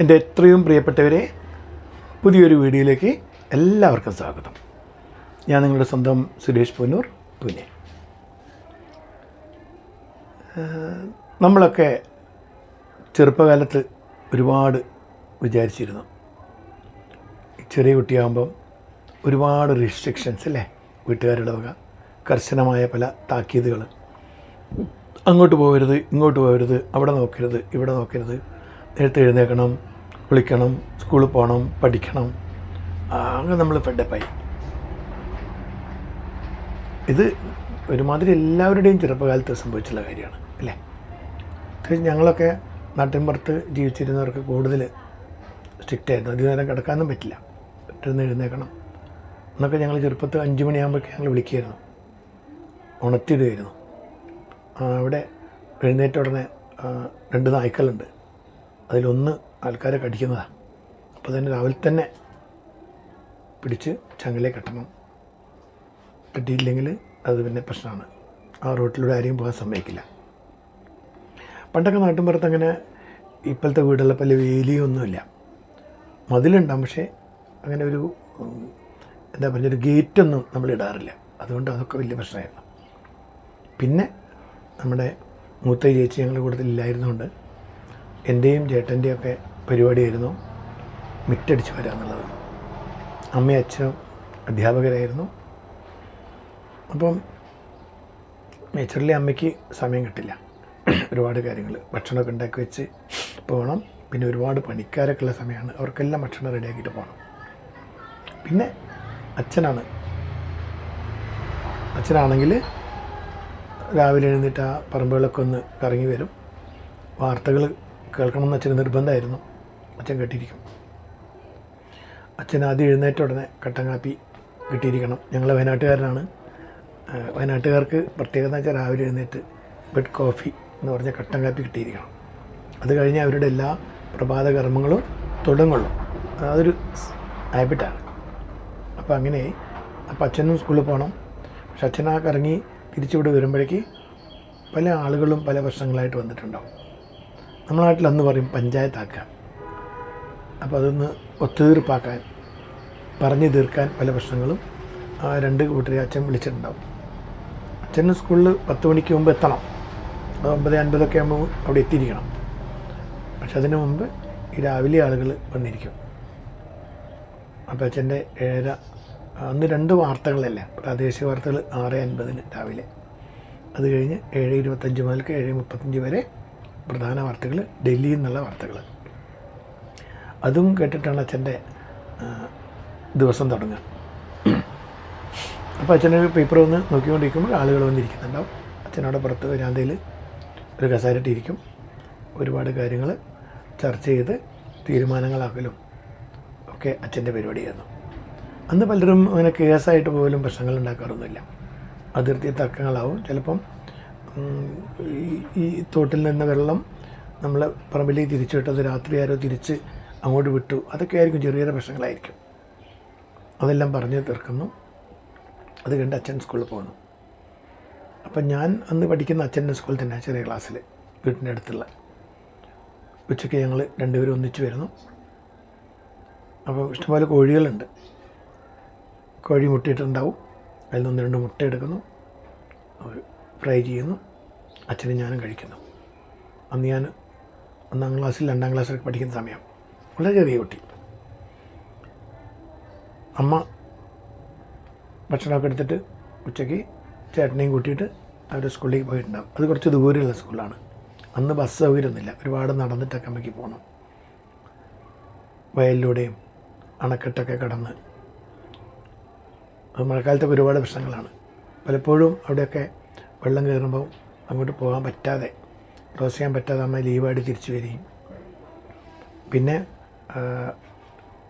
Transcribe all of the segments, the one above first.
എൻ്റെ എത്രയും പ്രിയപ്പെട്ടവരെ, പുതിയൊരു വീഡിയോയിലേക്ക് എല്ലാവർക്കും സ്വാഗതം. ഞാൻ നിങ്ങളുടെ സ്വന്തം സുരേഷ് പൂനൂർ, പൂനെ. നമ്മളൊക്കെ ചെറുപ്പകാലത്ത് ഒരുപാട് വിചാരിച്ചിരുന്നു. ചെറിയ കുട്ടിയാകുമ്പം ഒരുപാട് റിസ്ട്രിക്ഷൻസ് അല്ലേ, വീട്ടുകാരുടെ വക കർശനമായ പല താക്കീതുകൾ. അങ്ങോട്ട് പോകരുത്, ഇങ്ങോട്ട് പോകരുത്, അവിടെ നോക്കരുത്, ഇവിടെ നോക്കരുത്, നേരത്തെ എഴുന്നേൽക്കണം, കുളിക്കണം, സ്കൂളിൽ പോകണം, പഠിക്കണം. അങ്ങനെ നമ്മൾ ഫെഡപ്പായി. ഇത് ഒരുമാതിരി എല്ലാവരുടെയും ചെറുപ്പകാലത്ത് സംഭവിച്ചുള്ള കാര്യമാണ് അല്ലേ. ഞങ്ങളൊക്കെ നാട്ടിൻപുറത്ത് ജീവിച്ചിരുന്നവർക്ക് കൂടുതൽ സ്ട്രിക്റ്റ് ആയിരുന്നു. അധികം നേരം കിടക്കാനും പറ്റില്ല, പെട്ടെന്ന് എഴുന്നേൽക്കണം എന്നൊക്കെ ഞങ്ങൾ ചെറുപ്പത്ത് 5 മണിയാകുമ്പോഴേക്കും ഞങ്ങൾ വിളിക്കുമായിരുന്നു, ഉണർത്തിയിടുമായിരുന്നു. അവിടെ എഴുന്നേറ്റ ഉടനെ 2 നായ്ക്കളുണ്ട്, അതിലൊന്ന് ആൾക്കാരെ കടിക്കുന്നതാണ്. അപ്പോൾ തന്നെ രാവിലെ തന്നെ പിടിച്ച് ചങ്ങലയെ കെട്ടണം. കെട്ടിയില്ലെങ്കിൽ അത് പിന്നെ പ്രശ്നമാണ്. ആ റോട്ടിലൂടെ ആരെയും പോകാൻ സമ്മതിക്കില്ല. പണ്ടൊക്കെ നാട്ടിൻപുറത്ത് അങ്ങനെ ഇപ്പോഴത്തെ വീടുള്ള പല വേലിയൊന്നുമില്ല. മതിലുണ്ടാകും, പക്ഷേ അങ്ങനെ ഒരു എന്താ പറയുക, ഒരു ഗേറ്റൊന്നും നമ്മൾ ഇടാറില്ല. അതുകൊണ്ട് അതൊക്കെ വലിയ പ്രശ്നമായിരുന്നു. പിന്നെ നമ്മുടെ മൂത്ത ചേച്ചി ഞങ്ങളുടെ കൂട്ടത്തിൽ ഇല്ലായിരുന്നുകൊണ്ട് എൻ്റെയും ചേട്ടൻ്റെയും ഒക്കെ പരിപാടിയായിരുന്നു മിറ്റടിച്ച് വരിക എന്നുള്ളത്. അമ്മയും അച്ഛനും അധ്യാപകരായിരുന്നു. അപ്പം നേച്ചറലി അമ്മയ്ക്ക് സമയം കിട്ടില്ല. ഒരുപാട് കാര്യങ്ങൾ, ഭക്ഷണമൊക്കെ ഉണ്ടാക്കി വെച്ച് പോകണം. പിന്നെ ഒരുപാട് പണിക്കാരൊക്കെ ഉള്ള സമയമാണ്, അവർക്കെല്ലാം ഭക്ഷണം റെഡിയാക്കിയിട്ട് പോകണം. പിന്നെ അച്ഛനാണെങ്കിൽ രാവിലെ എഴുന്നേറ്റ് ആ പറമ്പുകളൊക്കെ ഒന്ന് കറങ്ങി വരും. വാർത്തകൾ കേൾക്കണമെന്ന് അച്ഛന് നിർബന്ധമായിരുന്നു. അച്ഛൻ കേട്ടിരിക്കും. അച്ഛൻ ആദ്യം എഴുന്നേറ്റ ഉടനെ കട്ടൻ കാപ്പി കിട്ടിയിരിക്കണം. ഞങ്ങൾ വയനാട്ടുകാരനാണ്. വയനാട്ടുകാർക്ക് പ്രത്യേകത എന്ന് വെച്ചാൽ രാവിലെ എഴുന്നേറ്റ് ബെഡ് കോഫി എന്ന് പറഞ്ഞ കട്ടൻ കാപ്പി കിട്ടിയിരിക്കണം. അത് കഴിഞ്ഞ് അവരുടെ എല്ലാ പ്രഭാത കർമ്മങ്ങളും തുടങ്ങുള്ളൂ. അതൊരു ഹാബിറ്റാണ്. അപ്പോൾ അങ്ങനെ അച്ഛനും സ്കൂളിൽ പോകണം. പക്ഷെ അച്ഛൻ ആ കറങ്ങി തിരിച്ചിവിടെ വരുമ്പോഴേക്ക് പല ആളുകളും പല പ്രശ്നങ്ങളായിട്ട് വന്നിട്ടുണ്ടാവും. നമ്മുടെ നാട്ടിൽ അന്ന് പറയും പഞ്ചായത്താക്കുക. അപ്പോൾ അതൊന്ന് ഒത്തുതീർപ്പാക്കാൻ, പറഞ്ഞു തീർക്കാൻ പല പ്രശ്നങ്ങളും ആ 2 കൂട്ടരെ അച്ഛൻ വിളിച്ചിട്ടുണ്ടാവും. അച്ഛൻ സ്കൂളിൽ 10 മണിക്ക് മുമ്പ് എത്തണം. അത് 9:50 ആകുമ്പോൾ അവിടെ എത്തിയിരിക്കണം. പക്ഷെ അതിന് മുമ്പ് ഈ രാവിലെ ആളുകൾ വന്നിരിക്കും. അപ്പോൾ അച്ഛൻ്റെ 7:30, അന്ന് 2 വാർത്തകളല്ലേ, പ്രാദേശിക വാർത്തകൾ 6:50 രാവിലെ. അത് കഴിഞ്ഞ് 7:25 മുതൽക്ക് 7:35 വരെ പ്രധാന വാർത്തകൾ, ഡൽഹിയിൽ നിന്നുള്ള വാർത്തകൾ. അതും കേട്ടിട്ടാണ് അച്ഛൻ്റെ ദിവസം തുടങ്ങുക. അപ്പോൾ അച്ഛനൊരു പേപ്പർ വന്ന് നോക്കിക്കൊണ്ടിരിക്കുമ്പോൾ ആളുകൾ വന്നിരിക്കുന്നുണ്ടാവും. അച്ഛനവിടെ പുറത്ത് വരാന്തയിൽ ഒരു കസേരയിട്ടിരിക്കും. ഒരുപാട് കാര്യങ്ങൾ ചർച്ച ചെയ്ത് തീരുമാനങ്ങളാക്കലും ഒക്കെ അച്ഛൻ്റെ പരിപാടിയായിരുന്നു. അന്ന് പലരും അങ്ങനെ കേസായിട്ട് പോലും പ്രശ്നങ്ങൾ ഉണ്ടാക്കാറൊന്നുമില്ല. അതിർത്തി തർക്കങ്ങളാവും. ചിലപ്പം ഈ തോട്ടിൽ നിന്ന് വെള്ളം നമ്മൾ പറമ്പിലേക്ക് തിരിച്ചു വിട്ടത് രാത്രി ആരോ തിരിച്ച് അങ്ങോട്ട് വിട്ടു, അതൊക്കെ ആയിരിക്കും ചെറിയ പ്രശ്നങ്ങളായിരിക്കും. അതെല്ലാം പറഞ്ഞ് തീർക്കുന്നു. അത് കണ്ട് അച്ഛൻ സ്കൂളിൽ പോകുന്നു. അപ്പം ഞാൻ അന്ന് പഠിക്കുന്ന അച്ഛൻ്റെ സ്കൂളിൽ തന്നെ, ചെറിയ ക്ലാസ്സിൽ, വീട്ടിൻ്റെ അടുത്തുള്ള. ഉച്ചയ്ക്ക് ഞങ്ങൾ 2 പേരും ഒന്നിച്ച് വരുന്നു. അപ്പോൾ ഇഷ്ടംപോലെ കോഴികളുണ്ട്. കോഴി മുട്ടയിട്ടുണ്ടാവും. അതിൽ നിന്ന് 1-2 മുട്ട എടുക്കുന്നു, ഫ്രൈ ചെയ്യുന്നു. അച്ഛനും ഞാനും കഴിക്കുന്നു. അന്ന് ഞാൻ 1-ാം ക്ലാസ്സിൽ 2-ാം ക്ലാസ്സിലൊക്കെ പഠിക്കുന്ന സമയം, വളരെ ചെറിയ കുട്ടി. അമ്മ ഭക്ഷണമൊക്കെ എടുത്തിട്ട് ഉച്ചയ്ക്ക് ചേട്ടനെയും കൂട്ടിയിട്ട് അവരുടെ സ്കൂളിലേക്ക് പോയിട്ടുണ്ടാകും. അത് കുറച്ച് ദൂരെയുള്ള സ്കൂളാണ്. അന്ന് ബസ് സൗകര്യമൊന്നുമില്ല, ഒരുപാട് നടന്നിട്ടൊക്കെ അമ്മയ്ക്ക് പോകണം. വയലിലൂടെയും അണക്കെട്ടൊക്കെ കടന്ന്. അത് മഴക്കാലത്തൊക്കെ ഒരുപാട് പ്രശ്നങ്ങളാണ്. പലപ്പോഴും അവിടെയൊക്കെ വെള്ളം കയറുമ്പോൾ അങ്ങോട്ട് പോകാൻ പറ്റാതെ, ക്രോസ് ചെയ്യാൻ പറ്റാതെ അമ്മ ലീവായിട്ട് തിരിച്ചു വരികയും. പിന്നെ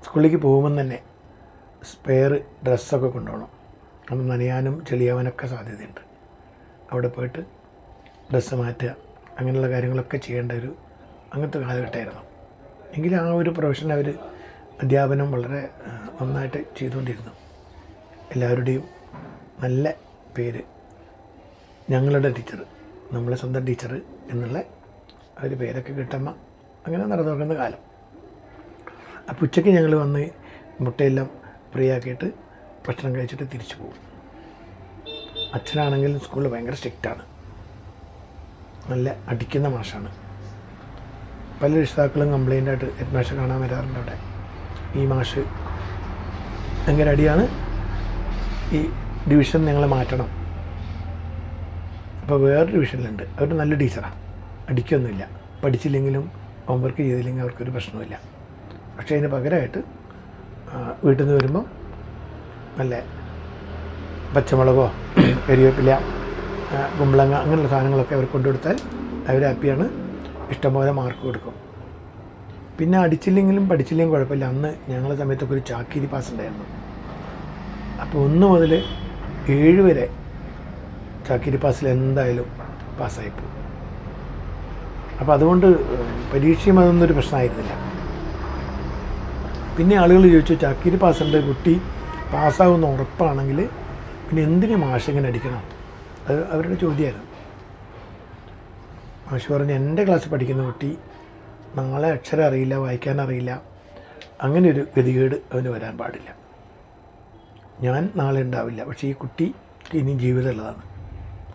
സ്കൂളിലേക്ക് പോകുമ്പം തന്നെ സ്പെയർ ഡ്രസ്സൊക്കെ കൊണ്ടുപോകണം. അത് നനയാനും ചെളിയാവാനൊക്കെ സാധ്യതയുണ്ട്. അവിടെ പോയിട്ട് ഡ്രസ്സ് മാറ്റുക, അങ്ങനെയുള്ള കാര്യങ്ങളൊക്കെ ചെയ്യേണ്ട അങ്ങനത്തെ കാലഘട്ടമായിരുന്നു. എങ്കിലും ആ ഒരു പ്രൊഫഷൻ അവർ, അധ്യാപനം വളരെ നന്നായിട്ട് ചെയ്തുകൊണ്ടിരുന്നു. എല്ലാവരുടെയും നല്ല പേര്, ഞങ്ങളുടെ ടീച്ചർ, നമ്മളെ സ്വന്തം ടീച്ചർ എന്നുള്ള ഒരു പേരൊക്കെ കിട്ടുമ്പോൾ അങ്ങനെ നടന്നു നോക്കുന്ന കാലം. അപ്പോൾ ഉച്ചയ്ക്ക് ഞങ്ങൾ വന്ന് മുട്ടയെല്ലാം ഫ്രീ ആക്കിയിട്ട് ഭക്ഷണം കഴിച്ചിട്ട് തിരിച്ചു പോകും. അച്ഛനാണെങ്കിലും സ്കൂളിൽ ഭയങ്കര സ്ട്രിക്റ്റാണ്, നല്ല അടിക്കുന്ന മാഷാണ്. പല രക്ഷിതാക്കളും കംപ്ലൈൻ്റായിട്ട് ഹെഡ് മാഷെ കാണാൻ വരാറുണ്ട്. അവിടെ ഈ മാഷ് ഭയങ്കര അടിയാണ്, ഈ ഡിവിഷൻ ഞങ്ങളെ മാറ്റണം. അപ്പോൾ വേറൊരു ഡിവിഷനിലുണ്ട്, അവർ നല്ല ടീച്ചറാണ്, അടിക്കൊന്നുമില്ല. പഠിച്ചില്ലെങ്കിലും ഹോംവർക്ക് ചെയ്തില്ലെങ്കിൽ അവർക്കൊരു പ്രശ്നമില്ല. പക്ഷേ അതിന് പകരമായിട്ട് വീട്ടിൽ നിന്ന് വരുമ്പോൾ നല്ല പച്ചമുളകോ കരിവേപ്പില കുമ്പളങ്ങ അങ്ങനെയുള്ള സാധനങ്ങളൊക്കെ അവർ കൊണ്ടുകൊടുത്താൽ അവർ ഹാപ്പിയാണ്, ഇഷ്ടംപോലെ മാർക്ക് കൊടുക്കും. പിന്നെ അടിച്ചില്ലെങ്കിലും പഠിച്ചില്ലെങ്കിലും കുഴപ്പമില്ല. അന്ന് ഞങ്ങളുടെ സമയത്തൊക്കെ ഒരു ചാക്കിരി പാസ് ഉണ്ടായിരുന്നു. അപ്പോൾ 1 മുതൽ 7 വരെ ചാക്കിരി പാസ്സിൽ എന്തായാലും പാസ്സായിപ്പോവും. അപ്പോൾ അതുകൊണ്ട് പരീക്ഷയും അതൊന്നും ഒരു പ്രശ്നമായിരുന്നില്ല. പിന്നെ ആളുകൾ ചോദിച്ചു, ചാക്കിരി പാസ്സുണ്ട്, കുട്ടി പാസ്സാകുന്ന ഉറപ്പാണെങ്കിൽ പിന്നെ എന്തിനു മാഷ് ഇങ്ങനെ അടിക്കണം? അത് അവരുടെ ചോദ്യമായിരുന്നു. മാഷ് പറഞ്ഞു, എൻ്റെ ക്ലാസ്സിൽ പഠിക്കുന്ന കുട്ടി നാളെ അക്ഷരം അറിയില്ല, വായിക്കാനറിയില്ല, അങ്ങനെ ഒരു ഗതികേട് അവന് വരാൻ പാടില്ല. ഞാൻ നാളെ ഉണ്ടാവില്ല, പക്ഷേ ഈ കുട്ടിക്ക് ഇനി ജീവിതമുള്ളതാണ്.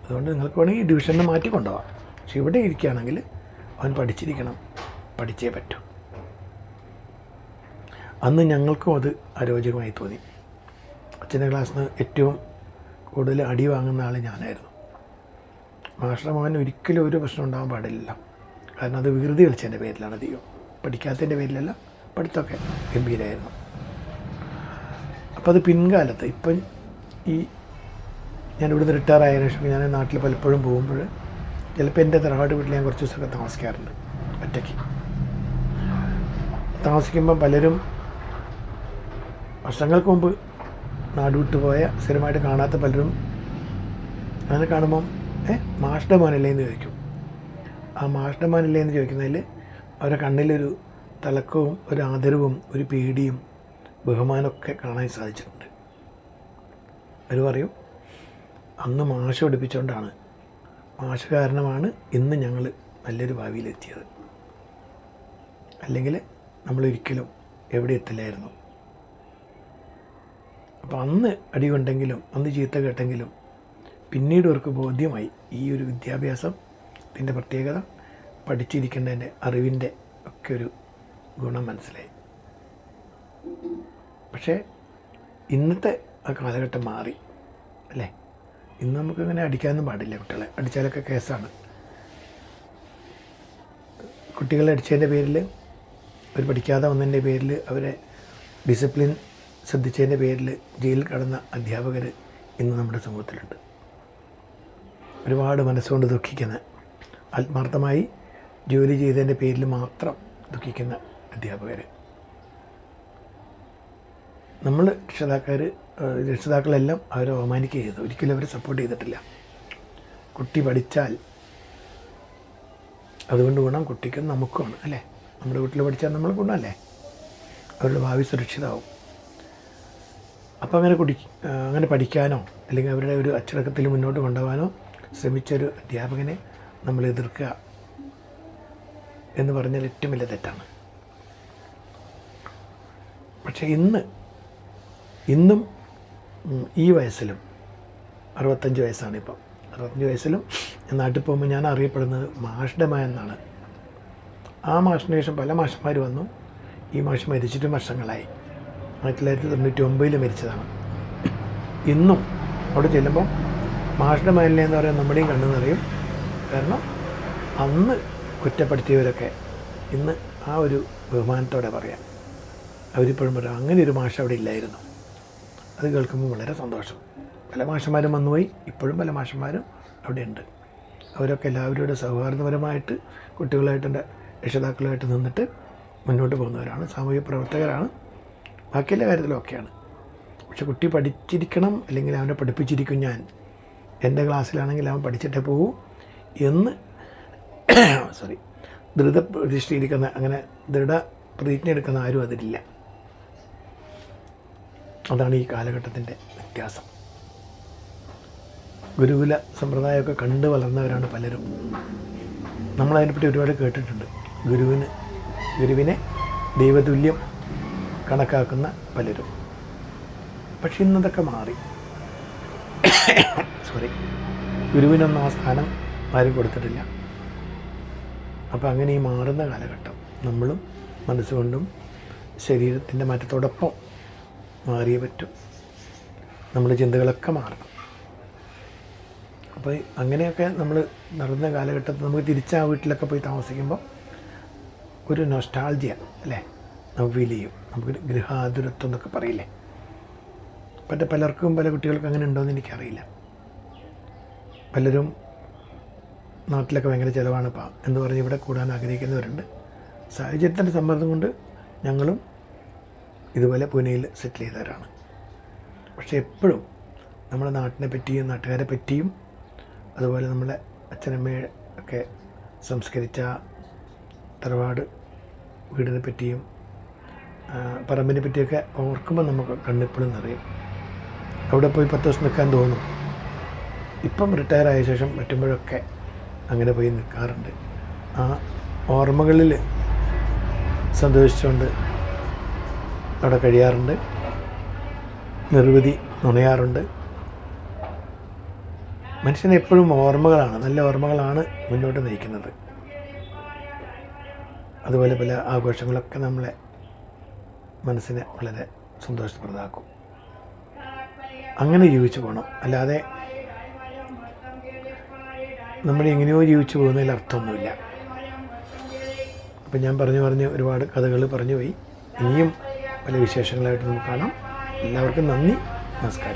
അതുകൊണ്ട് നിങ്ങൾക്ക് വേണമെങ്കിൽ ഈ ഡിവിഷനെ മാറ്റി കൊണ്ടുപോകാം, പക്ഷെ ഇവിടെ ഇരിക്കുകയാണെങ്കിൽ അവൻ പഠിച്ചിരിക്കണം, പഠിച്ചേ പറ്റൂ. അന്ന് ഞങ്ങൾക്കും അത് അരോചകമായി തോന്നി. അച്ഛൻ്റെ ക്ലാസ്സിൽ നിന്ന് ഏറ്റവും കൂടുതൽ അടി വാങ്ങുന്ന ആൾ ഞാനായിരുന്നു. മാസ്റ്റർ മകൻ ഒരിക്കലും ഒരു പ്രശ്നം ഉണ്ടാകാൻ പാടില്ല. കാരണം അത് വികൃതി കളിച്ചതിൻ്റെ പേരിലാണ് അധികം, പഠിക്കാത്തതിൻ്റെ പേരിലല്ല. പഠിത്തമൊക്കെ ഗംഭീരമായിരുന്നു. അപ്പോൾ അത് പിൻകാലത്ത് ഇപ്പം ഈ ഞാനിവിടുന്ന് റിട്ടയർ ആയതിനു ശേഷം ഞാൻ നാട്ടിൽ പലപ്പോഴും പോകുമ്പോൾ ചിലപ്പോൾ എൻ്റെ തറവാട് വീട്ടിൽ ഞാൻ കുറച്ച് ദിവസമൊക്കെ താമസിക്കാറുണ്ട് ഒറ്റയ്ക്ക്. താമസിക്കുമ്പോൾ പലരും വർഷങ്ങൾക്ക് മുമ്പ് നാട് വിട്ടു പോയ സ്ഥിരമായിട്ട് കാണാത്ത പലരും അങ്ങനെ കാണുമ്പം മാഷ്ടെ മോനല്ലേ എന്ന് ചോദിക്കും. ആ മാഷ്ടെ മോനല്ലേ എന്ന് ചോദിക്കുന്നതിൽ അവരുടെ കണ്ണിലൊരു തിളക്കവും ഒരു ആദരവും ഒരു പേടിയും ബഹുമാനമൊക്കെ കാണാൻ സാധിച്ചിട്ടുണ്ട്. അവർ പറയും, അന്ന് മാഷ് പഠിപ്പിച്ചുകൊണ്ടാണ്, മാഷ് കാരണമാണ് ഇന്ന് ഞങ്ങൾ നല്ലൊരു ഭാവിയിലെത്തിയത്, അല്ലെങ്കിൽ നമ്മളൊരിക്കലും എവിടെ എത്തില്ലായിരുന്നു. അപ്പോൾ അന്ന് അടി കൊണ്ടെങ്കിലും അന്ന് ചീത്ത കേട്ടെങ്കിലും പിന്നീട് അവർക്ക് ബോധ്യമായി ഈ ഒരു വിദ്യാഭ്യാസത്തിൻ്റെ പ്രത്യേകത, പഠിച്ചിരിക്കേണ്ടതിൻ്റെ അറിവിൻ്റെ ഒക്കെ ഒരു ഗുണം മനസ്സിലായി. പക്ഷേ ഇന്നത്തെ ആ കാലഘട്ടം മാറി അല്ലേ? ഇന്ന് നമുക്കിങ്ങനെ അടിക്കാനൊന്നും പാടില്ല. കുട്ടികളെ അടിച്ചാലൊക്കെ കേസാണ്. കുട്ടികളെ അടിച്ചതിൻ്റെ പേരിൽ, അവർ പഠിക്കാതെ വന്നതിൻ്റെ പേരിൽ, അവരെ ഡിസിപ്ലിൻ ശ്രദ്ധിച്ചതിൻ്റെ പേരിൽ ജയിലിൽ കടന്ന അധ്യാപകർ ഇന്ന് നമ്മുടെ സമൂഹത്തിലുണ്ട്. ഒരുപാട് മനസ്സുകൊണ്ട് ദുഃഖിക്കുന്ന, ആത്മാർത്ഥമായി ജോലി ചെയ്തതിൻ്റെ പേരിൽ മാത്രം ദുഃഖിക്കുന്ന അധ്യാപകർ. നമ്മൾ രക്ഷിതാക്കളെല്ലാം അവരെ അവമാനിക്കുക ചെയ്തു, ഒരിക്കലും അവരെ സപ്പോർട്ട് ചെയ്തിട്ടില്ല. കുട്ടി പഠിച്ചാൽ അതുകൊണ്ട് ഗുണം കുട്ടിക്കും നമുക്കുമാണ് അല്ലേ? നമ്മുടെ വീട്ടിൽ പഠിച്ചാൽ നമ്മൾ ഗുണമല്ലേ? അവരുടെ ഭാവി സുരക്ഷിതമാവും. അപ്പോൾ അങ്ങനെ പഠിക്കാനോ അല്ലെങ്കിൽ അവരുടെ ഒരു അച്ചടക്കത്തിൽ മുന്നോട്ട് കൊണ്ടുപോകാനോ ശ്രമിച്ചൊരു അധ്യാപകനെ നമ്മൾ എതിർക്കുക എന്ന് പറഞ്ഞാൽ ഏറ്റവും വലിയ തെറ്റാണ്. പക്ഷേ ഇന്നും ഈ വയസ്സിലും 65 വയസ്സാണ് ഇപ്പം. 65 വയസ്സിലും നാട്ടിൽ പോകുമ്പോൾ ഞാൻ അറിയപ്പെടുന്നത് മാഷ്ടെ മകൻ എന്നാണ്. ആ മാഷിന് ശേഷം പല മാഷന്മാർ വന്നു. ഈ മാഷ് മരിച്ചിട്ടും വർഷങ്ങളായി. 1999 മരിച്ചതാണ്. ഇന്നും അവിടെ ചെല്ലുമ്പോൾ മാഷ്ടെ മകനിലെ എന്ന് പറയുന്നത് നമ്മുടെയും കണ്ണു നിറയും. കാരണം അന്ന് കുറ്റപ്പെടുത്തിയവരൊക്കെ ഇന്ന് ആ ഒരു ബഹുമാനത്തോടെ പറയാം. അവരിപ്പോഴും പറയാം, അങ്ങനെ ഒരു മാഷ് അവിടെ ഇല്ലായിരുന്നു. അത് കേൾക്കുമ്പോൾ വളരെ സന്തോഷം. പല മാഷന്മാരും വന്നുപോയി, ഇപ്പോഴും പല മാഷന്മാരും അവിടെ ഉണ്ട്. അവരൊക്കെ എല്ലാവരോടും സൗഹാർദ്ദപരമായിട്ട് കുട്ടികളായിട്ട് രക്ഷിതാക്കളുമായിട്ട് നിന്നിട്ട് മുന്നോട്ട് പോകുന്നവരാണ്, സാമൂഹിക പ്രവർത്തകരാണ്, ബാക്കിയെല്ലാ കാര്യത്തിലൊക്കെയാണ്. പക്ഷെ കുട്ടി പഠിച്ചിരിക്കണം, അല്ലെങ്കിൽ അവനെ പഠിപ്പിച്ചിരിക്കും ഞാൻ, എൻ്റെ ക്ലാസ്സിലാണെങ്കിൽ അവൻ പഠിച്ചിട്ടേ പോകൂ എന്ന് ദൃഢപ്രതിഷ്ഠയിരിക്കുന്ന, അങ്ങനെ ദൃഢപ്രതിജ്ഞ എടുക്കുന്ന ആരും അതിലില്ല. അതാണ് ഈ കാലഘട്ടത്തിൻ്റെ വ്യത്യാസം. ഗുരുകുല സമ്പ്രദായമൊക്കെ കണ്ടു വളർന്നവരാണ് പലരും. നമ്മളതിനെപ്പറ്റി ഒരുപാട് കേട്ടിട്ടുണ്ട്. ഗുരുവിനെ ദൈവതുല്യം കണക്കാക്കുന്ന പലരും. പക്ഷെ ഇന്നതൊക്കെ മാറി. ഗുരുവിനൊന്നും ആ സ്ഥാനം ആരും കൊടുത്തിട്ടില്ല. അപ്പോൾ അങ്ങനെ ഈ മാറുന്ന കാലഘട്ടം നമ്മളും മനസ്സുകൊണ്ടും ശരീരത്തിൻ്റെ മാറ്റത്തോടൊപ്പം മാറിയേ പറ്റും. നമ്മുടെ ചിന്തകളൊക്കെ മാറണം. അപ്പോൾ അങ്ങനെയൊക്കെ നമ്മൾ നടന്ന കാലഘട്ടത്തിൽ നമുക്ക് തിരിച്ച് ആ വീട്ടിലൊക്കെ പോയി താമസിക്കുമ്പോൾ ഒരു നൊസ്റ്റാൾജിയ അല്ലേ നമുക്ക് ഫീൽ ചെയ്യും. നമുക്ക് ഗൃഹാതുരത്വം എന്നൊക്കെ പറയില്ലേ. പലർക്കും പല കുട്ടികൾക്കും അങ്ങനെ ഉണ്ടോയെന്ന് എനിക്കറിയില്ല. പലരും നാട്ടിലൊക്കെ ഭയങ്കര ചിലവാണ് എന്ന് പറഞ്ഞ് ഇവിടെ കൂടാൻ ആഗ്രഹിക്കുന്നവരുണ്ട്. സാഹചര്യത്തിൻ്റെ സമ്മർദ്ദം കൊണ്ട് ഞങ്ങളും ഇതുപോലെ പൂനെയിൽ സെറ്റിൽ ചെയ്തവരാണ്. പക്ഷേ എപ്പോഴും നമ്മുടെ നാട്ടിനെ പറ്റിയും നാട്ടുകാരെ പറ്റിയും അതുപോലെ നമ്മളെ അച്ഛനമ്മയെ ഒക്കെ സംസ്കരിച്ച തറവാട് വീടിനെ പറ്റിയും പറമ്പിനെ പറ്റിയൊക്കെ ഓർക്കുമ്പോൾ നമുക്ക് കണ്ണിപ്പോഴും നിറയും. അവിടെ പോയി 10 ദിവസം നിൽക്കാൻ തോന്നും. ഇപ്പം റിട്ടയറായ ശേഷം പറ്റുമ്പോഴൊക്കെ അങ്ങനെ പോയി നിൽക്കാറുണ്ട്. ആ ഓർമ്മകളിൽ സന്തോഷിച്ചുകൊണ്ട് അവിടെ കഴിയാറുണ്ട്. നിർവൃതി നുണയാറുണ്ട്. മനുഷ്യന് എപ്പോഴും ഓർമ്മകളാണ്, നല്ല ഓർമ്മകളാണ് മുന്നോട്ട് നയിക്കുന്നത്. അതുപോലെ പല ആഘോഷങ്ങളൊക്കെ നമ്മളെ മനസ്സിനെ വളരെ സന്തോഷപ്രദമാക്കും. അങ്ങനെ ജീവിച്ചു പോകണം. അല്ലാതെ നമ്മൾ എങ്ങനെയോ ജീവിച്ചു പോകുന്നതിൽ അർത്ഥമൊന്നുമില്ല. അപ്പം ഞാൻ പറഞ്ഞ് ഒരുപാട് കഥകൾ പറഞ്ഞു പോയി. ഇനിയും പല വിശേഷങ്ങളായിട്ട് നമുക്ക് കാണാം. എല്ലാവർക്കും നന്ദി, നമസ്കാരം.